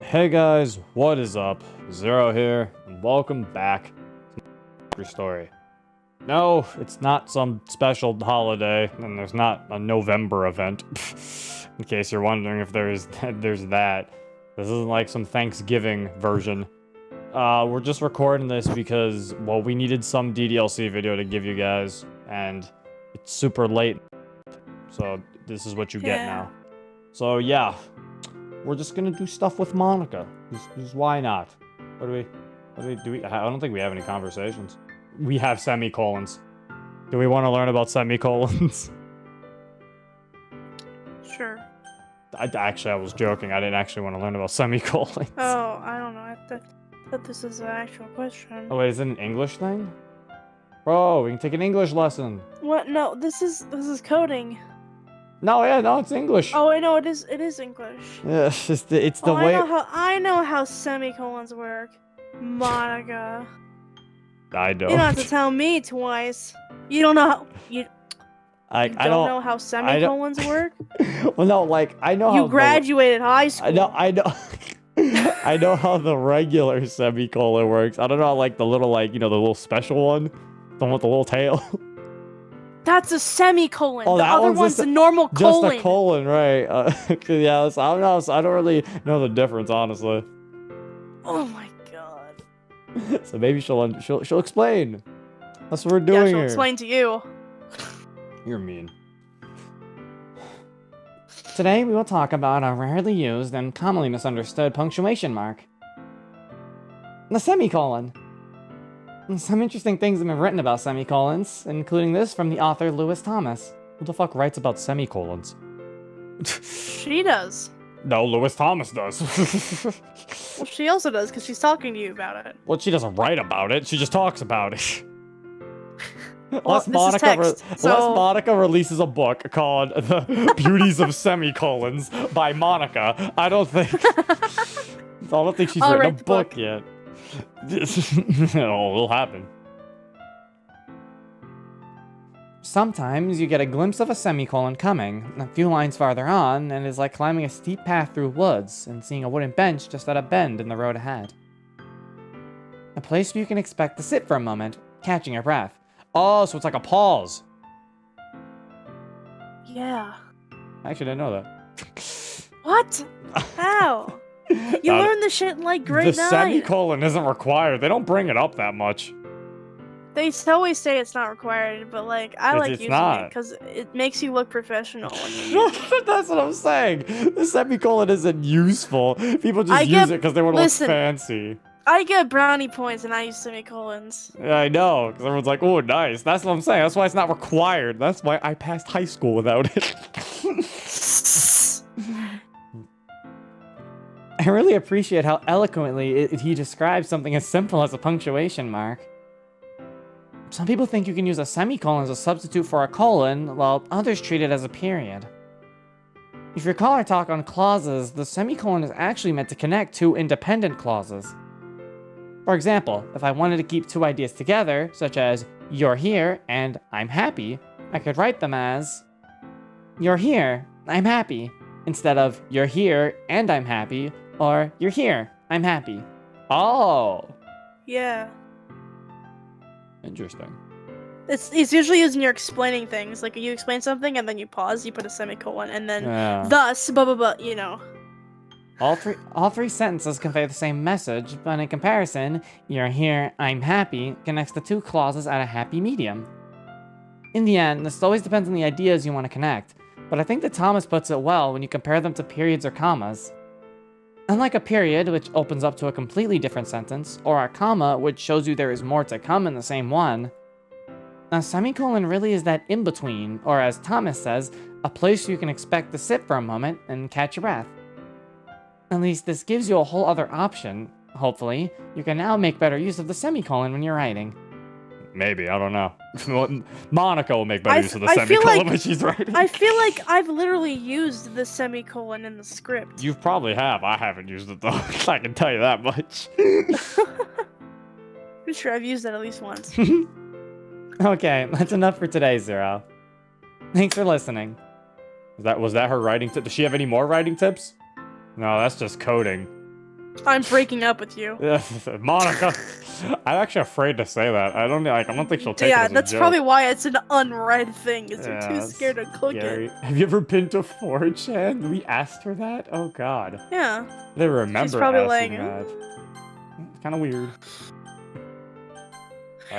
Hey guys, what is up? Zero here, and welcome back to my story. No, it's not some special holiday, and there's not a November event. In case you're wondering if there's that. This isn't like some Thanksgiving version. We're just recording this because, well, we needed some DDLC video to give you guys, and it's super late, so this is what you get now. So yeah. We're just gonna do stuff with Monika. Just why not? What do we? I don't think we have any conversations. We have semicolons. Do we want to learn about semicolons? Sure. I was joking. I didn't actually want to learn about semicolons. Oh, I don't know. I thought this is an actual question. Oh wait, is it an English thing? Bro, we can take an English lesson. What? No, this is coding. No, it's English. Oh, I know it is English. Yeah, it's the way. I know how semicolons work, Monika. I don't. You don't have to tell me twice. You don't know how I don't know how semicolons work. Well, no, like I know you how graduated high school. I know. I know how the regular semicolon works. I don't know, like the little, the little special one, the one with the little tail. That's a semicolon. Oh, the other one's a normal colon. Just a colon, right? Yeah, I don't know. So I don't really know the difference, honestly. Oh my god. So maybe she'll explain. That's what we're doing she'll here. explain to you. You're mean. Today we will talk about a rarely used and commonly misunderstood punctuation mark. The semicolon. Some interesting things have been written about semicolons, including this from the author Lewis Thomas. Who the fuck writes about semicolons? She does. No, Lewis Thomas does. Well, she also does, because she's talking to you about it. Well, she doesn't write about it, she just talks about it. Well, Unless Monika releases a book called The Beauties of Semicolons by Monika, I don't think she's written a book yet. It'll happen. Sometimes you get a glimpse of a semicolon coming, a few lines farther on, and it's like climbing a steep path through woods and seeing a wooden bench just at a bend in the road ahead. A place where you can expect to sit for a moment, catching your breath. Oh, so it's like a pause. Yeah. I actually didn't know that. What? How? You learn the shit in like grade 9. The semicolon isn't required. They don't bring it up that much. They always say it's not required, but like I like using it because it makes you look professional. That's what I'm saying. The semicolon isn't useful. People just use it because they want to look fancy. I get brownie points and I use semicolons. Yeah, I know, because everyone's like, oh, nice. That's what I'm saying. That's why it's not required. That's why I passed high school without it. I really appreciate how eloquently he describes something as simple as a punctuation mark. Some people think you can use a semicolon as a substitute for a colon, while others treat it as a period. If you recall our talk on clauses, the semicolon is actually meant to connect two independent clauses. For example, if I wanted to keep two ideas together, such as you're here and I'm happy, I could write them as you're here, I'm happy, instead of you're here and I'm happy, or you're here, I'm happy. Oh! Yeah. Interesting. It's usually used when you're explaining things. Like you explain something and then you pause, you put a semicolon, and then thus, blah blah blah, you know. All three sentences convey the same message, but in comparison, you're here, I'm happy connects the two clauses at a happy medium. In the end, this always depends on the ideas you want to connect, but I think that Thomas puts it well when you compare them to periods or commas. Unlike a period, which opens up to a completely different sentence, or a comma, which shows you there is more to come in the same one, a semicolon really is that in-between, or as Thomas says, a place where you can expect to sit for a moment and catch your breath. At least this gives you a whole other option. Hopefully, you can now make better use of the semicolon when you're writing. Maybe, I don't know. Monika will make better use of the semicolon when she's writing. I feel like I've literally used the semicolon in the script. You probably have. I haven't used it though. I can tell you that much. I'm sure I've used it at least once. Okay, that's enough for today, Zero. Thanks for listening. Was that her writing tip? Does she have any more writing tips? No, that's just coding. I'm breaking up with you. Monica, I'm actually afraid to say that. I don't think she'll take it as a that's joke. probably why it's an unread thing, is you're too it's scared to click scary. it. Have you ever been to 4chan? We asked her that? Oh god. Yeah. I never remember She's probably asking like, that. It's kind of weird.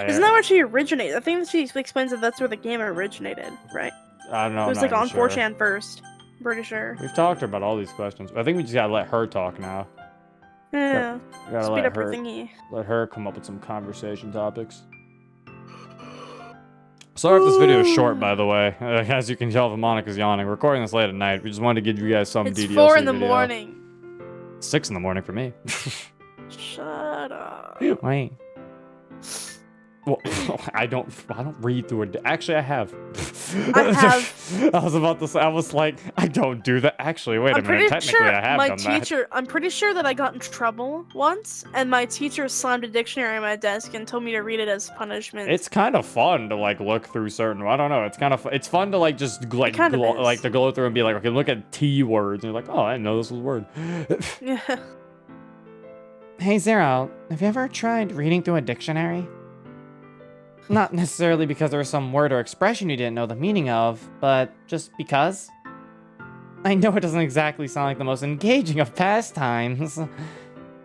Isn't that where she originated? I think she explains that that's where the game originated, right? I don't know. It was I'm like not on even sure. 4chan first. I'm pretty sure. We've talked about all these questions. I think we just gotta let her talk now. Yeah. Gotta Speed let up her her thingy. let her come up with some conversation topics. Sorry if this video is short, by the way. As you can tell, Monica's yawning. We're recording this late at night. We just wanted to give you guys some it's DDLC 4 in the video. morning. 6 in the morning for me. Shut up. Wait. Well, I don't read through it. Actually, I have. I have. I was about to say. I was like, I don't do that. Actually, wait a minute. Technically, I have done that. I'm pretty sure that I got in trouble once, and my teacher slammed a dictionary on my desk and told me to read it as punishment. It's kind of fun to like look through certain. I don't know. It's kind of. It's fun to like just like to go through and be like, okay, look at T words, and you're like, oh, I didn't know this was a word. Yeah. Hey Zero, have you ever tried reading through a dictionary? Not necessarily because there was some word or expression you didn't know the meaning of, but just because? I know it doesn't exactly sound like the most engaging of pastimes,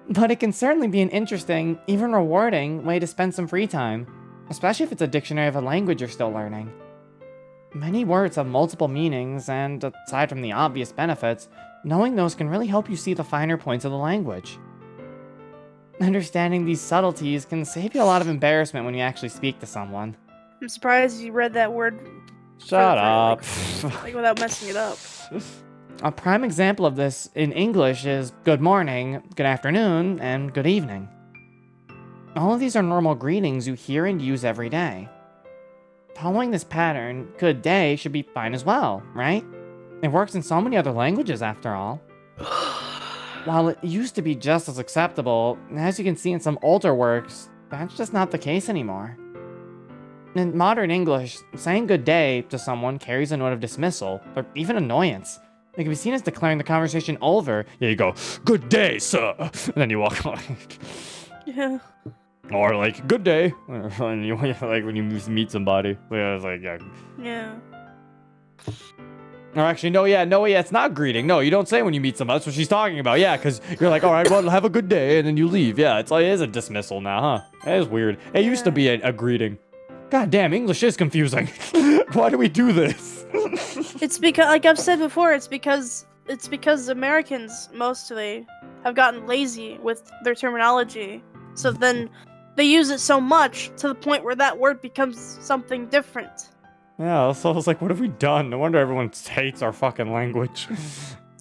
but it can certainly be an interesting, even rewarding, way to spend some free time, especially if it's a dictionary of a language you're still learning. Many words have multiple meanings, and aside from the obvious benefits, knowing those can really help you see the finer points of the language. Understanding these subtleties can save you a lot of embarrassment when you actually speak to someone. I'm surprised you read that word. Shut up. Like without messing it up. A prime example of this in English is good morning, good afternoon, and good evening. All of these are normal greetings you hear and use every day. Following this pattern, good day should be fine as well, right? It works in so many other languages after all. While it used to be just as acceptable, as you can see in some older works, that's just not the case anymore. In modern English, saying good day to someone carries a note of dismissal, or even annoyance. It can be seen as declaring the conversation over. Yeah, you go, good day, sir, and then you walk away. Yeah. Or like, good day, and you like when you meet somebody. Yeah, it's like, yeah. Yeah. Or actually, no, it's not greeting. No, you don't say when you meet somebody. That's what she's talking about. Yeah, because you're like, all right, well, have a good day, and then you leave. Yeah, it is a dismissal now, huh? That is weird. It used to be a greeting. God damn, English is confusing. Why do we do this? It's because, like I've said before, it's because Americans mostly have gotten lazy with their terminology. So then they use it so much to the point where that word becomes something different. Yeah, so I was like, what have we done? No wonder everyone hates our fucking language.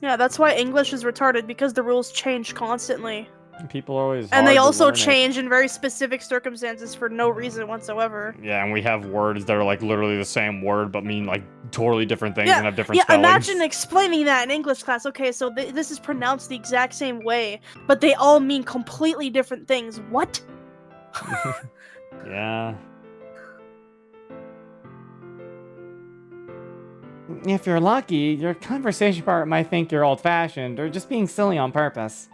Yeah, that's why English is retarded, because the rules change constantly. People are always and they also change in very specific circumstances for no reason whatsoever. Yeah, and we have words that are like literally the same word but mean like totally different things and have different spellings. Imagine explaining that in English class. Okay, so this is pronounced the exact same way, but they all mean completely different things. What? Yeah. If you're lucky, your conversation partner might think you're old-fashioned or just being silly on purpose.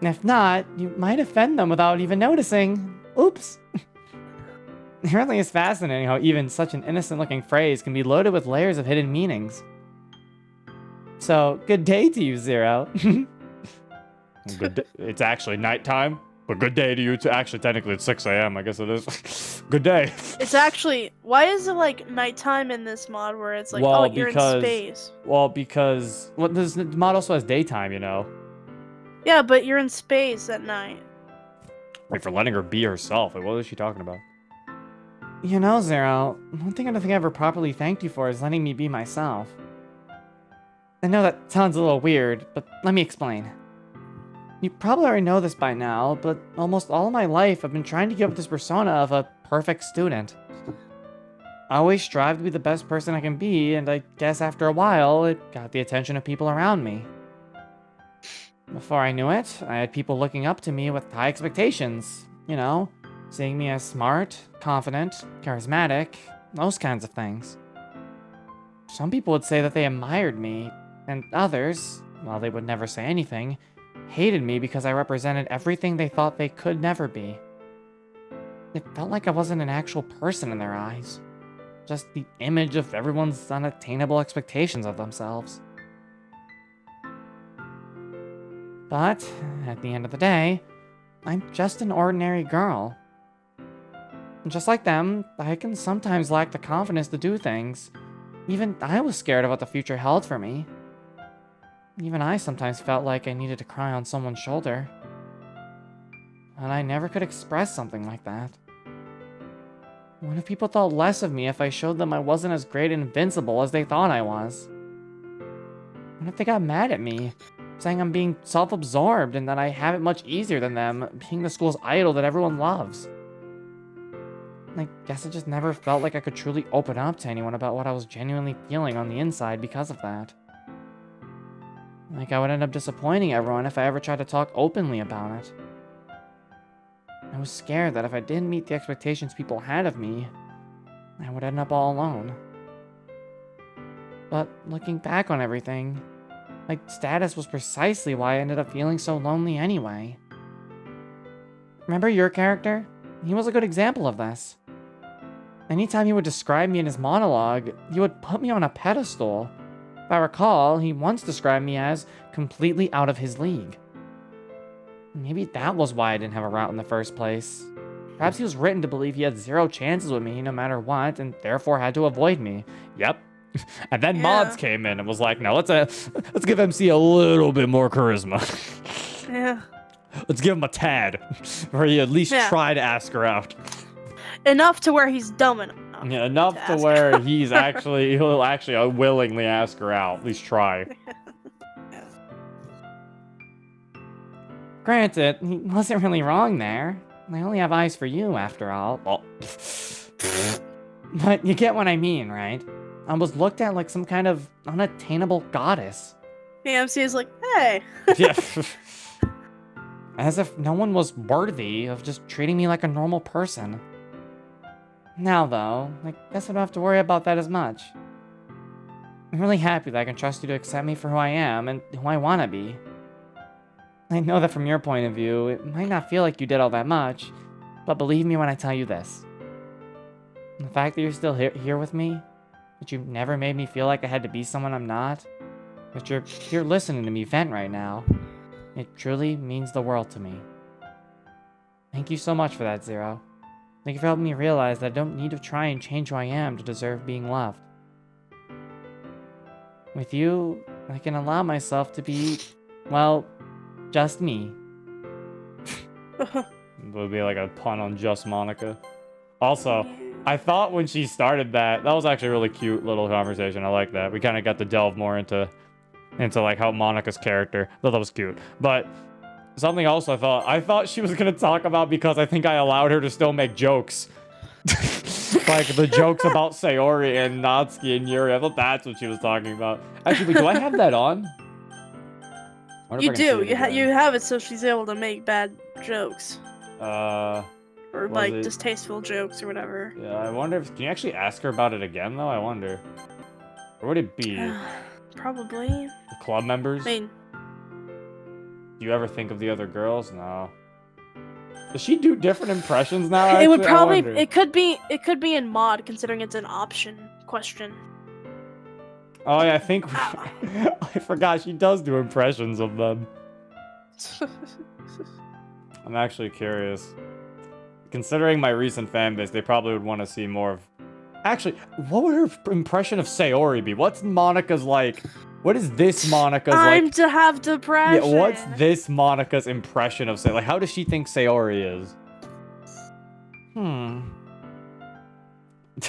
If not, you might offend them without even noticing. Oops. It really is fascinating how even such an innocent-looking phrase can be loaded with layers of hidden meanings. So, good day to you, Zero. Good day. It's actually nighttime, but good day to you too. Actually, technically it's 6 a.m. I guess it is. Good day. It's actually, why is it like nighttime in this mod where it's like, you're in space? Well, because this mod also has daytime, you know. Yeah, but you're in space at night. Wait, for letting her be herself. Like, what is she talking about? You know, Zero, one thing I don't think I ever properly thanked you for is letting me be myself. I know that sounds a little weird, but let me explain. You probably already know this by now, but almost all of my life I've been trying to give up this persona of a perfect student. I always strive to be the best person I can be, and I guess after a while, it got the attention of people around me. Before I knew it, I had people looking up to me with high expectations, you know, seeing me as smart, confident, charismatic, those kinds of things. Some people would say that they admired me, and others, while they would never say anything, hated me because I represented everything they thought they could never be. It felt like I wasn't an actual person in their eyes. Just the image of everyone's unattainable expectations of themselves. But, at the end of the day, I'm just an ordinary girl. And just like them, I can sometimes lack the confidence to do things. Even I was scared of what the future held for me. Even I sometimes felt like I needed to cry on someone's shoulder. And I never could express something like that. What if people thought less of me if I showed them I wasn't as great and invincible as they thought I was? What if they got mad at me, saying I'm being self-absorbed and that I have it much easier than them, being the school's idol that everyone loves? I guess I just never felt like I could truly open up to anyone about what I was genuinely feeling on the inside because of that. Like I would end up disappointing everyone if I ever tried to talk openly about it. I was scared that if I didn't meet the expectations people had of me, I would end up all alone. But looking back on everything, my status was precisely why I ended up feeling so lonely anyway. Remember your character? He was a good example of this. Anytime he would describe me in his monologue, he would put me on a pedestal. If I recall, he once described me as completely out of his league. Maybe that was why I didn't have a route in the first place. Perhaps he was written to believe he had zero chances with me no matter what, and therefore had to avoid me. Yep. And then Mods came in and was like, no, let's give MC a little bit more charisma. Yeah. Let's give him a tad, where he at least try to ask her out. Enough to where he's dumb enough. Yeah, enough to where he'll actually willingly ask her out. At least try. Granted, he wasn't really wrong there. I only have eyes for you, after all. Well, but you get what I mean, right? I was looked at like some kind of unattainable goddess. The MC is like, hey. Yeah. As if no one was worthy of just treating me like a normal person. Now, though, I guess I don't have to worry about that as much. I'm really happy that I can trust you to accept me for who I am and who I want to be. I know that from your point of view, it might not feel like you did all that much, but believe me when I tell you this. The fact that you're still here with me, that you never made me feel like I had to be someone I'm not, that you're here listening to me vent right now, it truly means the world to me. Thank you so much for that, Zero. Thank you for helping me realize that I don't need to try and change who I am to deserve being loved. With you, I can allow myself to be, well, just me. It would be like a pun on just Monika. Also, I thought when she started that was actually a really cute little conversation. I like that. We kind of got to delve more into like how Monika's character. I thought that was cute. But something else I thought she was going to talk about, because I think I allowed her to still make jokes. Like the jokes about Sayori and Natsuki and Yuri. I thought that's what she was talking about. Actually, do I have that on? You do. You have it so she's able to make bad jokes. Or like distasteful jokes or whatever. Yeah, I wonder if... Can you actually ask her about it again, though? I wonder. Or would it be? Probably. The club members? I mean... Do you ever think of the other girls? No. Does she do different impressions now? Actually? It would probably... It could be in mod, considering it's an option question. Oh, yeah, I think... I forgot, she does do impressions of them. I'm actually curious. Considering my recent fanbase, they probably would want to see more of... Actually, what would her impression of Sayori be? What's Monika's like? What is this Monika's like? I'm to have depression. Yeah, what's this Monika's impression of Sayori? Like, how does she think Sayori is?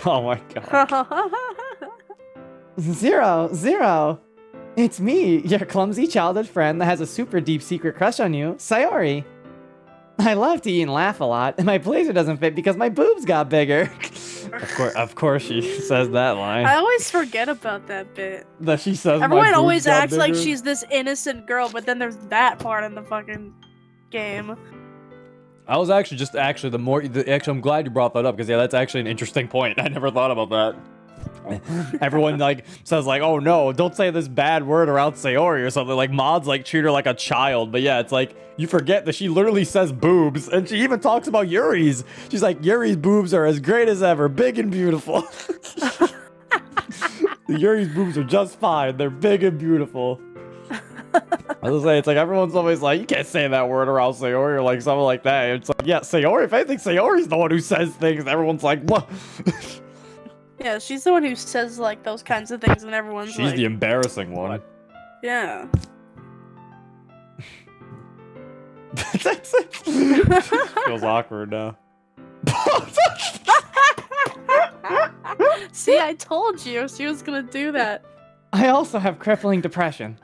Oh my god. Zero. It's me, your clumsy childhood friend that has a super deep secret crush on you, Sayori. I love to eat and laugh a lot, and my blazer doesn't fit because my boobs got bigger. Of course she says that line. I always forget about that bit. That she says everyone always acts like she's this innocent girl, but then there's that part in the fucking game. I was actually I'm glad you brought that up, because yeah, that's actually an interesting point. I never thought about that. Everyone like says like, oh no, don't say this bad word around Sayori or something. Like mods like treat her like a child, but yeah, it's like you forget that she literally says boobs, and she even talks about Yuri's. She's like, Yuri's boobs are as great as ever, big and beautiful. Yuri's boobs are just fine. They're big and beautiful. I was saying, it's like everyone's always like, you can't say that word around Sayori or like something like that. It's like, yeah, Sayori. If anything, Sayori's the one who says things. And everyone's like, what? Yeah, she's the one who says like those kinds of things, and everyone's She's like, the embarrassing one. yeah. That's it. Feels awkward now. See, I told you she was gonna do that. I also have crippling depression.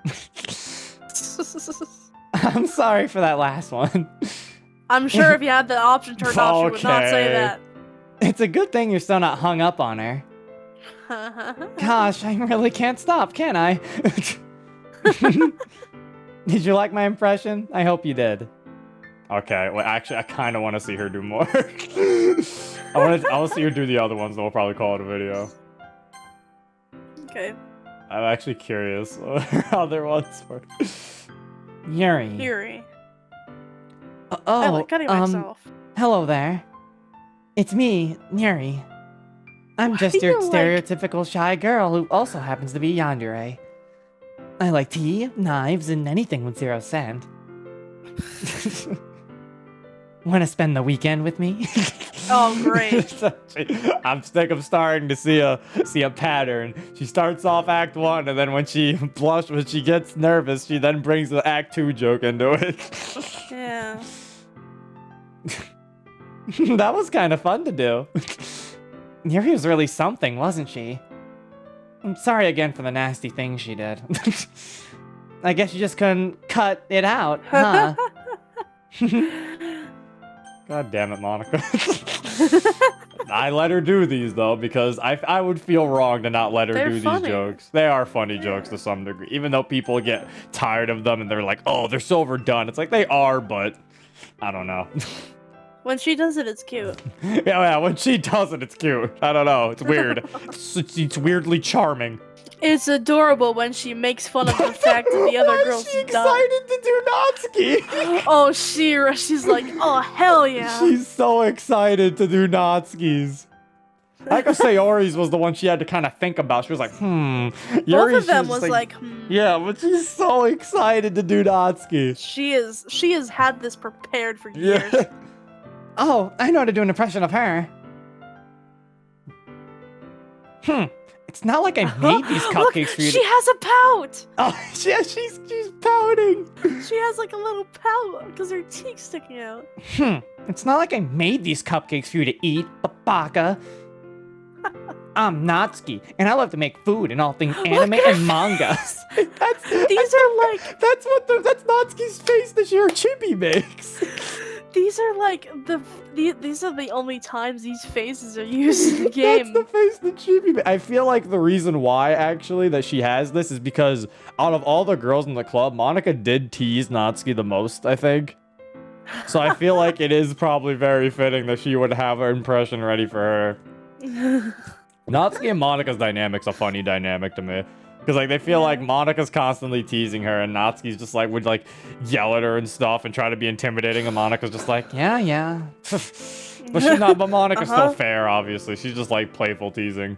I'm sorry for that last one. I'm sure if you had the option turned off, she would not say that. It's a good thing you're still not hung up on her. Gosh, I really can't stop, can I? Did you like my impression? I hope you did. Okay, well, actually, I kind of want to see her do more. I want to see her do the other ones, then we'll probably call it a video. Okay. I'm actually curious what her other ones were. Yuri. I like cutting myself. Hello there. It's me, Yuri. I'm Why just your do you stereotypical shy girl who also happens to be yandere. I like tea, knives, and anything with 0 cent. Want to spend the weekend with me? Oh, great. I'm starting to see a pattern. She starts off Act 1, and then when she gets nervous, she then brings the Act 2 joke into it. Yeah. That was kind of fun to do. Yuri was really something, wasn't she? I'm sorry again for the nasty things she did. I guess you just couldn't cut it out, huh? God damn it, Monica. I let her do these, though, because I would feel wrong to not let her do funny. these jokes. They are funny jokes to some degree, even though people get tired of them and they're like, oh, they're so overdone. It's like, they are, but I don't know. When she does it, it's cute. Yeah, when she does it, it's cute. I don't know. It's weird. it's weirdly charming. It's adorable when she makes fun of the fact that the other girl's she's dumb. excited to do Natsuki. Oh, she's like, oh, hell yeah. She's so excited to do Natsuki's. I could say Ori's was the one she had to kind of think about. She was like, Both Yuri, of them she was like, Yeah, but she's so excited to do Natsuki. She has had this prepared for years. Yeah. Oh, I know how to do an impression of her. It's not like I made these cupcakes for you. She has a pout. Oh, yeah, she's pouting. She has like a little pout because her cheek's sticking out. It's not like I made these cupcakes for you to eat, Babaka. I'm Natsuki, and I love to make food and all things anime and manga. That's Natsuki's face that your chibi makes. These are like these are the only times these faces are used in the game. That's the face that chibi makes. I feel like the reason why actually that she has this is because out of all the girls in the club, Monika did tease Natsuki the most, I think. So I feel like it is probably very fitting that she would have her impression ready for her. Natsuki and Monika's dynamic's a funny dynamic to me. Because, like, they feel like Monika's constantly teasing her, and Natsuki's just, like, would, like, yell at her and stuff and try to be intimidating, and Monika's just like, yeah. But she's not, but Monika's still fair, obviously. She's just, like, playful teasing.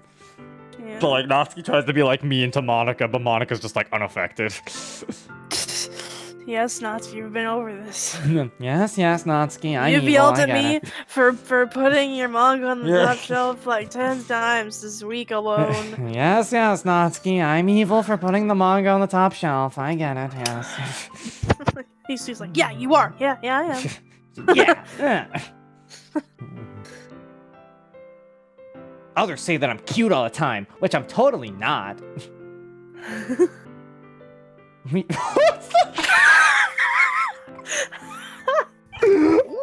Yeah. So, like, Natsuki tries to be, like, mean to Monika, but Monika's just, like, unaffected. Yes, Natsuki, you've been over this. yes, Natsuki, You've yelled at me for putting your manga on the top shelf like 10 times this week alone. yes, Natsuki, I'm evil for putting the manga on the top shelf. I get it, yes. He's like, yeah, you are. Yeah, I am. yeah. Others say that I'm cute all the time, which I'm totally not.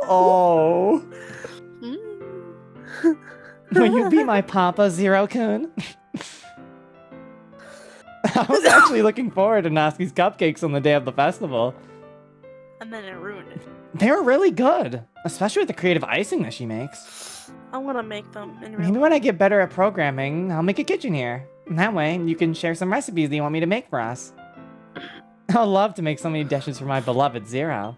Oh. Will you be my Papa, Zero-kun? I was actually looking forward to Natsuki's cupcakes on the day of the festival. and then it ruined it. They were really good, especially with the creative icing that she makes. I want to make them in real Maybe life. when I get better at programming, I'll make a kitchen here. And that way, you can share some recipes that you want me to make for us. I'd love to make so many dishes for my beloved Zero.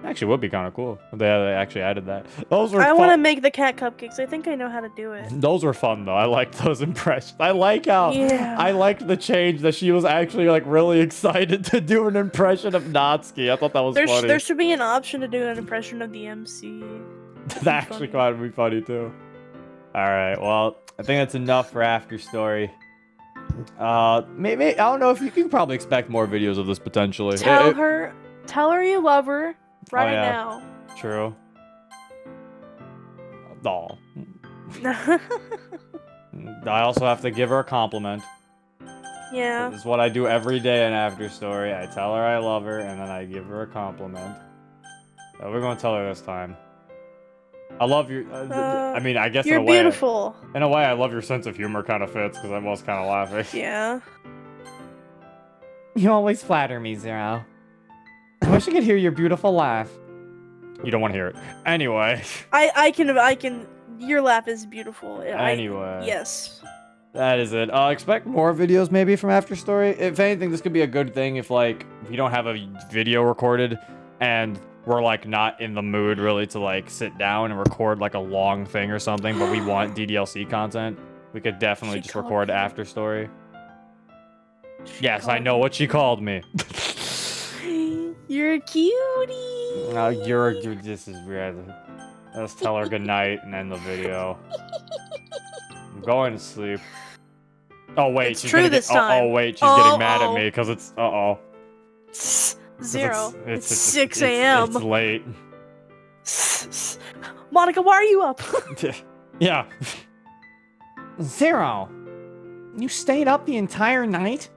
Actually, would be kind of cool if they actually added that. Those were I fun. want to make the cat cupcakes. I think I know how to do it. Those were fun though. I liked those impressions. I like how Yeah. I liked the change that she was actually like really excited to do an impression of Natsuki. I thought that was funny. There should be an option to do an impression of the MC. That actually kind of be funny too. All right, well, I think that's enough for After Story. Maybe I don't know if you can probably expect more videos of this potentially. Tell her you love her right yeah. now. True. Doll. I also have to give her a compliment. Yeah. This is what I do every day in After Story. I tell her I love her, and then I give her a compliment. So we're gonna tell her this time. I love your. I mean, I guess you're in a way. beautiful. In a way, I love your sense of humor. Kind of fits because I was kind of laughing. Yeah. You always flatter me, Zero. I wish I could hear your beautiful laugh. You don't want to hear it. Anyway. I can. Your laugh is beautiful. Anyway. Yes. That is it. Expect more videos maybe from After Story. If anything, this could be a good thing if like we don't have a video recorded and we're like not in the mood really to like sit down and record like a long thing or something, but we want DDLC content. We could definitely just record After Story. Yes, I know what she called me. You're a cutie. No, this is weird. Let's tell her good night and end the video. I'm going to sleep. Oh wait, It's she's true gonna this get, time. Oh wait, she's getting mad at me because it's Zero. It's 6 It's a.m. late. Monika, why are you up? Yeah. Zero. You stayed up the entire night?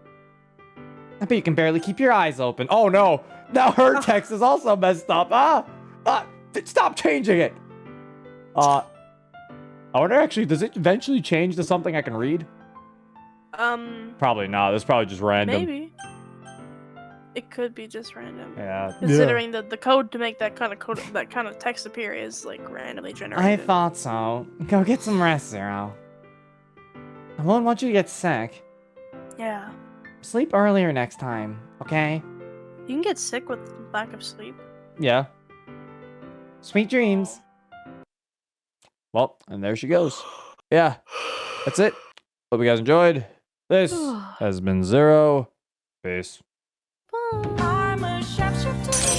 I bet you can barely keep your eyes open. Oh no! Now her text is also messed up. Stop changing it. I wonder actually, does it eventually change to something I can read? Probably not. That's probably just random. Maybe. It could be just random. Yeah. Considering that the code to make that kind of text appear is like randomly generated. I thought so. Go get some rest, Zero. I won't want you to get sick. Yeah. Sleep earlier next time, okay? You can get sick with lack of sleep. Yeah. Sweet dreams. Well, and there she goes. Yeah. That's it. Hope you guys enjoyed. This has been Zero. Peace. Bye. I'm a sharpshooter.